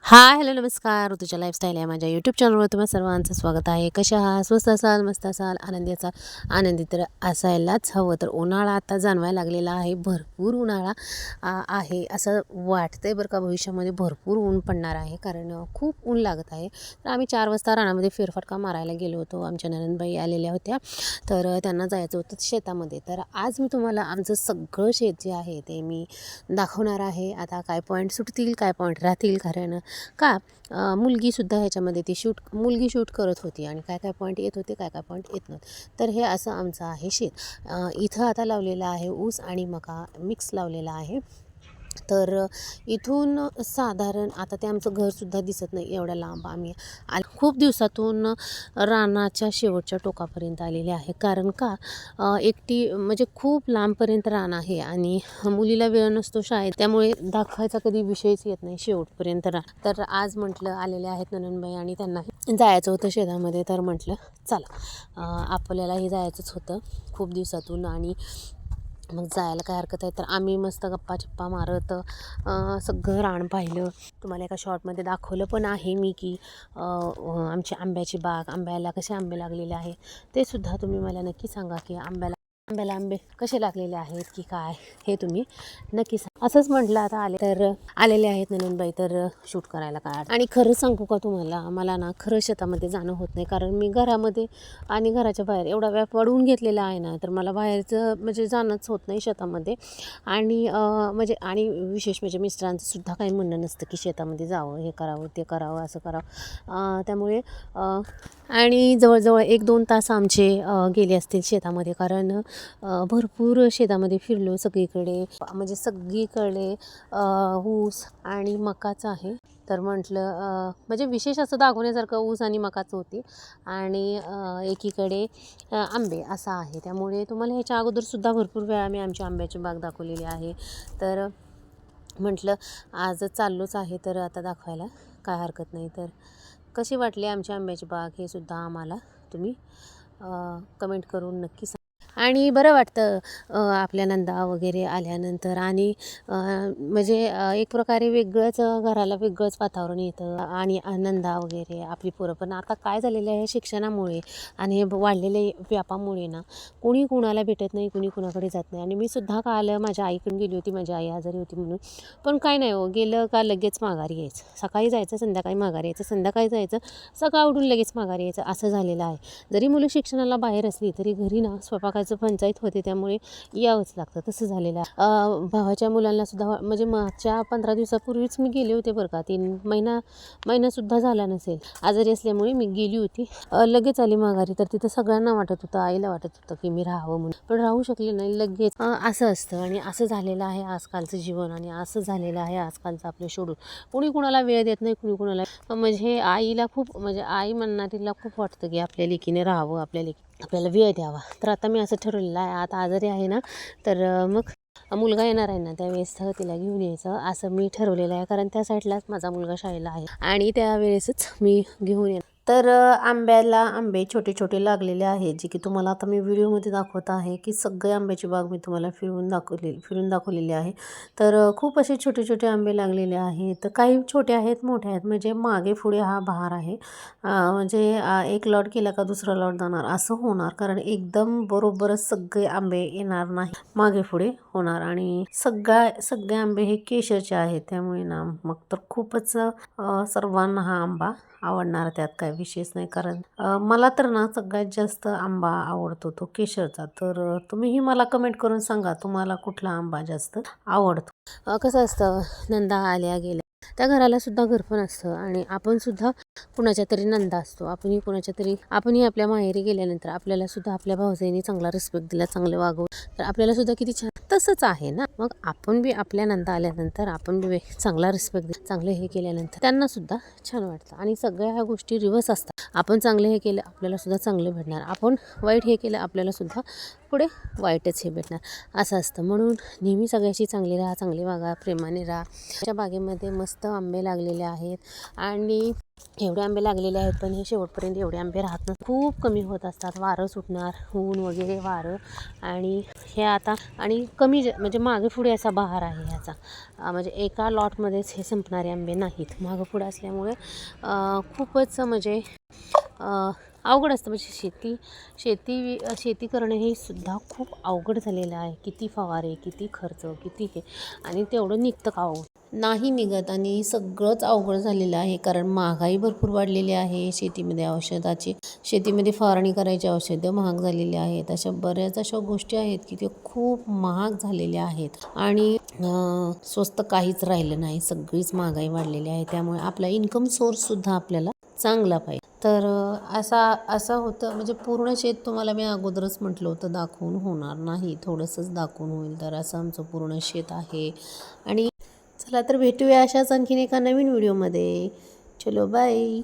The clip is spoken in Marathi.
हाय, हॅलो, नमस्कार. ऋतूच्या लाईफस्टाईल या माझ्या यूट्यूब चॅनलवर तुम्हा सर्वांचं स्वागत आहे. कशा आहात? स्वस्त असाल, मस्त असाल, आनंदी असाल. आनंदी तर असायलाच हवं. तर उन्हाळा आता जाणवायला लागलेला आहे. भरपूर उन्हाळा आहे असं वाटतंय बरं का. भविष्यामध्ये भरपूर ऊन पडणार आहे, कारण खूप ऊन लागत आहे. तर आम्ही 4 वाजता रानामध्ये फेरफटका मारायला गेलो होतो. आमच्या नणंदबाई आलेल्या होत्या, तर त्यांना जायचं होतं शेतामध्ये. तर आज मी तुम्हाला आमचं सगळं शेत जे आहे ते मी दाखवणार आहे. आता काय पॉईंट सुटतील, काय पॉईंट राहतील, कारण का मुलगीसुद्धा ह्याच्यामध्ये मुलगी शूट करत होती आणि काय काय पॉईंट येत होते, काय काय पॉईंट येत नव्हते. तर हे असं आमचं आहे शेत. इथं आता लावलेलं आहे ऊस आणि मका मिक्स लावलेला आहे. तर इथून साधारण आता ते आमचं घरसुद्धा दिसत नाही, एवढ्या लांब आम्ही खूप दिवसातून रानाच्या शेवटच्या टोकापर्यंत आलेले आहे. कारण का एकटी म्हणजे खूप लांबपर्यंत रान आहे आणि मुलीला वेळ नसतो शाळेत, त्यामुळे दाखवायचा कधी विषयच येत नाही शेवटपर्यंत रान. तर आज म्हटलं आलेले आहेत नणंदबाई आणि त्यांना जायचं होतं शेतामध्ये. तर म्हटलं चला, आपल्यालाही जायचंच होतं खूप दिवसातून आणि मग जायला काय हरकत आहे. तर आम्ही मस्त गप्पा मारत सगळं रान पाहिलं. तुम्हाला एका शॉर्टमध्ये दाखवलं पण आहे मी की आमची आंब्याची बाग, आंब्याला कसे आंबे लागलेले आहे ते सुद्धा तुम्ही मला नक्की सांगा की आंब्याला आंबे कसे लागलेले आहेत की काय, हे तुम्ही नक्की सांगा. असंच म्हटलं आता आलेले आहेत नणंदबाई, तर शूट करायला काय. आणि खरं सांगू का तुम्हाला, मला ना खरं शेतामध्ये जाणं होत नाही, कारण मी घरामध्ये आणि घराच्या बाहेर एवढा व्याप वाढवून घेतलेला आहे ना, तर मला बाहेरचं म्हणजे जाणंच होत नाही शेतामध्ये. आणि म्हणजे आणि विशेष म्हणजे मिस्टरांचं सुद्धा काही म्हणणं नसतं की शेतामध्ये जावं, हे करावं, ते करावं, असं करावं. त्यामुळे आणि जवळजवळ 1-2 तास आमचे गेले असतील शेतामध्ये, कारण भरपूर शेतामध्ये फिरलो. सगळीकडे म्हणजे सगळीकडे ऊस आणि मकाच आहे. तर म्हटलं म्हणजे विशेष असं दाखवण्यासारखं ऊस आणि मकाच होती आणि एकीकडे आंबे असं आहे. त्यामुळे तुम्हाला ह्याच्या अगोदरसुद्धा भरपूर वेळा मी आमची आंब्याची बाग दाखवलेली आहे. तर म्हटलं आज चाललोच आहे, तर आता दाखवायला काय हरकत नाही. तर कशी वाटली आमची आंब्याची बाग हे सुद्धा आम्हाला तुम्ही कमेंट करून नक्की सांगा. आणि बरं वाटतं आपल्या नंदा वगैरे आल्यानंतर. आणि म्हणजे एक प्रकारे वेगळंच घराला वेगळंच वातावरण येतं. आणि नंदा वगैरे आपली पोरं. पण आता काय झालेलं आहे, शिक्षणामुळे आणि हे वाढलेले व्यापामुळे ना कोणी कुणाला भेटत नाही, कुणी कुणाकडे जात नाही. आणि मी सुद्धा काल माझ्या आईकडून गेली होती, माझी आई आजारी होती म्हणून. पण काय नाही हो, गेलं का लगेच माघारी यायचं. सकाळी जायचं, संध्याकाळी माघारी यायचं, संध्याकाळी जायचं, सकाळ उठून लगेच माघारी यायचं, असं झालेलं आहे. जरी मुलं शिक्षणाला बाहेर असली तरी घरी ना स्वयंपाकाचं पंचायत होते, त्यामुळे यावंच लागतं, तसं झालेलं आहे. भावाच्या मुलांना सुद्धा म्हणजे मागच्या 15 दिवसापूर्वीच मी गेले होते बरं का. 3 महिनासुद्धा झाला नसेल, आजारी असल्यामुळे मी गेली होती. लगेच आली माघारी. तर तिथं सगळ्यांना वाटत होतं, आईला वाटत होतं की मी राहावं म्हणून, पण राहू शकले नाही लगेच. असं असतं आणि असं झालेलं आहे आजकालचं जीवन आणि असं झालेलं आहे आजकालचं आपलं शेड्यूल. कुणी कुणाला वेळ देत नाही, कुणी कुणाला म्हणजे आईला खूप म्हणजे आई म्हणणारीला खूप वाटतं की आपल्या लेकीने राहावं, आपल्याला वेळ द्यावा. तर आता मी असं ठरवलेलं आहे, आता आजारी आहे ना, तर मग मुलगा येणार आहे ना त्यावेळेस तिला घेऊन यायचं असं मी ठरवलेलं आहे, कारण त्या साईडलाच माझा मुलगा शाळेला आहे आणि त्यावेळेसच मी घेऊन येणार. तर आंब्याला आंबे छोटे छोटे लागलेले आहेत, जे की तुम्हाला आता मी व्हिडिओमध्ये दाखवत आहे की सगळे आंब्याची बाग मी तुम्हाला फिरून दाखवलेली आहे. तर खूप असे छोटे छोटे आंबे लागलेले आहेत. तर काही छोटे आहेत, मोठे आहेत, म्हणजे मागे पुढे हा बहार आहे. म्हणजे एक लॉट केला का दुसरा लॉट जाणार असं होणार, कारण एकदम बरोबरच सगळे आंबे येणार नाही, मागे पुढे होणार. आणि सगळे आंबे हे केशरचे आहेत, त्यामुळे ना मग तर खूपच सर्वांना हा आंबा आवडणार, त्यात काय विशेष नाही. कारण मला तर ना सगळ्यात जास्त आंबा आवडतो तो केशरचा. तर तुम्हीही मला कमेंट करून सांगा तुम्हाला कुठला आंबा जास्त आवडतो. कसं असतं, नंदा आल्या गेल्या त्या घराला सुद्धा घर पण असतं आणि आपण सुद्धा कुणाच्या तरी नंदा असतो. आपणही आपल्या माहेरी गेल्यानंतर आपल्याला सुद्धा आपल्या भावजाईने चांगला रिस्पेक्ट दिला, चांगलं वागवलं, तर आपल्याला सुद्धा किती छान. तसंच आहे ना, मग आपण बी आपल्या नंदा आल्यानंतर आपण बी चांगला रिस्पेक्ट दिला, चांगलं हे केल्यानंतर त्यांना सुद्धा छान वाटतं. आणि सगळ्या ह्या गोष्टी रिव्हर्स असतात. आपण चांगले हे केलं आपल्यालासुद्धा चांगलं भेटणार, आपण वाईट हे केलं आपल्यालासुद्धा पुढे वाईटच हे भेटणार असं असतं. म्हणून नेहमी सगळ्याशी चांगली राहा, चांगली वागा, प्रेमाने राहा. त्या बागेमध्ये मस्त आंबे लागलेले आहेत आणि एवढे आंबे लागलेले आहेत, पण हे शेवटपर्यंत एवढे आंबे राहत नाही, खूप कमी होत असतात. वारं सुटणार, ऊन वगैरे वारं, आणि हे आता आणि कमी म्हणजे मागे पुढे असा बहार आहे ह्याचा, म्हणजे एका लॉटमध्येच हे संपणारे आंबे नाहीत, मागं पुढे असल्यामुळे खूपच म्हणजे अवघड असतं. म्हणजे शेती करणं हे सुद्धा खूप अवघड झालेलं आहे. किती फवारे, किती खर्च, किती हे, आणि तेवढं निघतं का हो? नाही निघत, आणि सगळंच अवघड झालेलं आहे. कारण महागाई भरपूर वाढलेली आहे. शेतीमध्ये फवारणी करायची औषधं महाग झालेली आहेत. अशा बऱ्याच अशा गोष्टी आहेत की ते खूप महाग झालेल्या आहेत, आणि स्वस्त काहीच राहिलं नाही. सगळीच महागाई वाढलेली आहे. त्यामुळे आपला इन्कम सोर्ससुद्धा आपल्याला चांगला पाहिजे. तर असं होतं. म्हणजे पूर्ण शेत तुम्हाला मी अगोदरच म्हटलं होतं दाखवून होणार नाही, थोडंसंच दाखवून होईल. तर असं आमचं पूर्ण शेत आहे. आणि चला तर भेटूया अशाच आणखीन एका नवीन व्हिडिओमध्ये. चलो बाय.